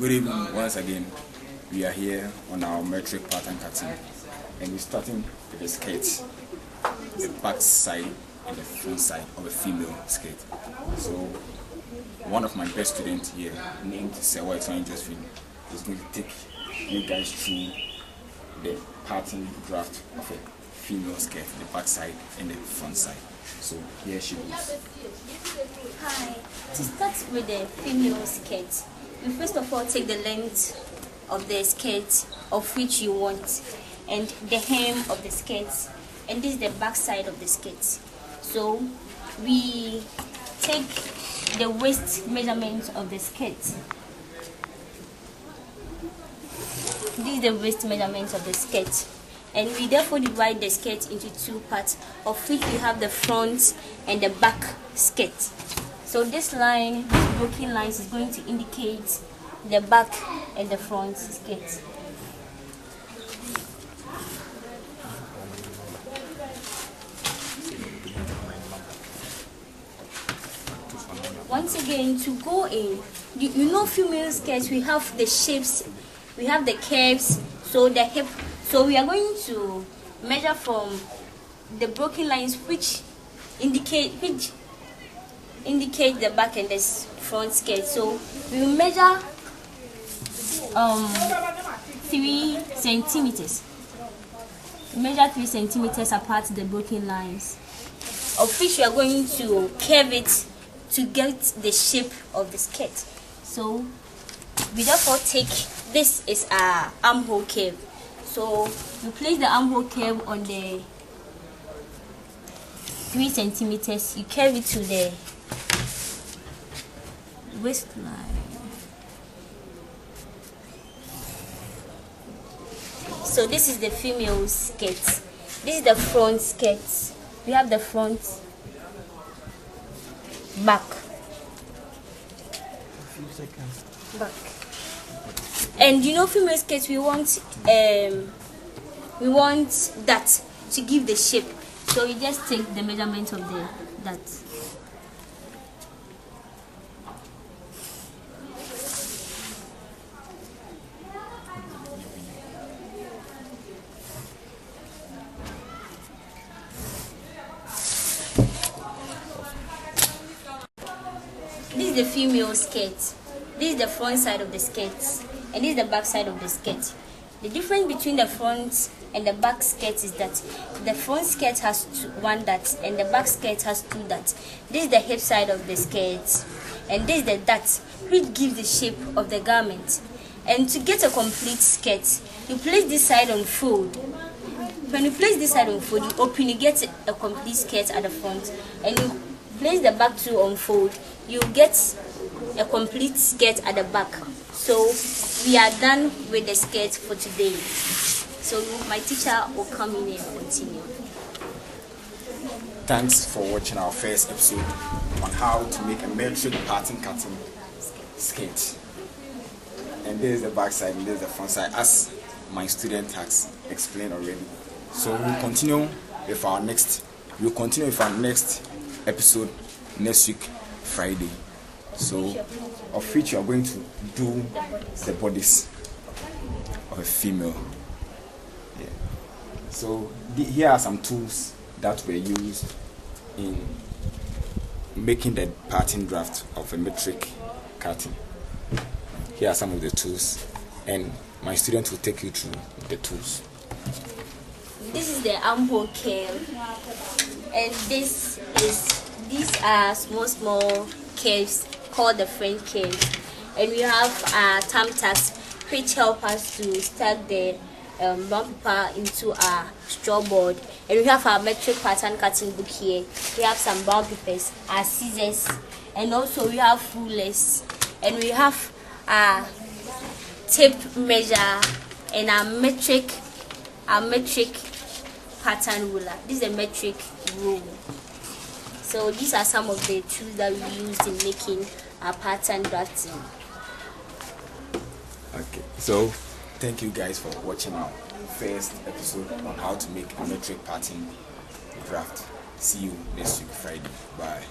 Good evening once again. We are here on our metric pattern cutting, and we're starting with the skirt, the back side and the front side of a female skirt. So one of my best students here, named Sewa Josephine, is going to take you guys through the pattern draft of a female skirt, the back side and the front side. So here she goes. Hi. To start with the female skirt, you first of all take the length of the skirt of which you want and the hem of the skirt, and this is the back side of the skirt. So we take the waist measurement of the skirt. This is the waist measurement of the skirt, and we therefore divide the skirt into two parts, of which we have the front and the back skirt. So this line, these broken lines, is going to indicate the back and the front skirt. Once again, to go in, you know, female skirts, we have the shapes, we have the curves, so the hip. So we are going to measure from the broken lines which indicate the back and the front skirt. So we will measure 3 centimeters. Measure 3 centimeters apart the broken lines, of which we are going to curve it to get the shape of the skirt. So we therefore take, this is our armhole curve. So you place the armhole curve on the 3 centimeters, you curve it to the waistline. So this is the female skirt. This is the front skirt. We have the front, back. Back. And you know, female skirts, we want that to give the shape. So we just take the measurement of that. This is the female skirt. This is the front side of the skirt, and this is the back side of the skirt. The difference between the front and the back skirt is that the front skirt has one dot and the back skirt has two dots. This is the hip side of the skirt, and this is the dot which gives the shape of the garment. And to get a complete skirt, you place this side on fold. When you place this side on fold, you open, you get a complete skirt at the front, and you place the back two on fold, you get a complete skirt at the back. So we are done with the skirt for today. So my teacher will come in and continue. Thanks for watching our first episode on how to make a metric pattern cutting skirt. And this is the back side and this is the front side, as my student has explained already. So we'll continue with our next episode next week, Friday. So of which you are going to do the bodies of a female. Yeah. So here are some tools that were used in making the pattern draft of a metric cutting. Here are some of the tools, and my student will take you through the tools. This is the armhole curve, and these are small curves called the French curve. And we have thumb tacks which help us to stack the brown paper into our straw board. And we have our metric pattern cutting book here. We have some brown papers, our scissors, and also we have rulers, and we have our tape measure and our metric pattern ruler. This is a metric rule. So these are some of the tools that we used in making our pattern drafting. Okay, so thank you guys for watching our first episode on how to make a metric pattern draft. See you next week, Friday. Bye.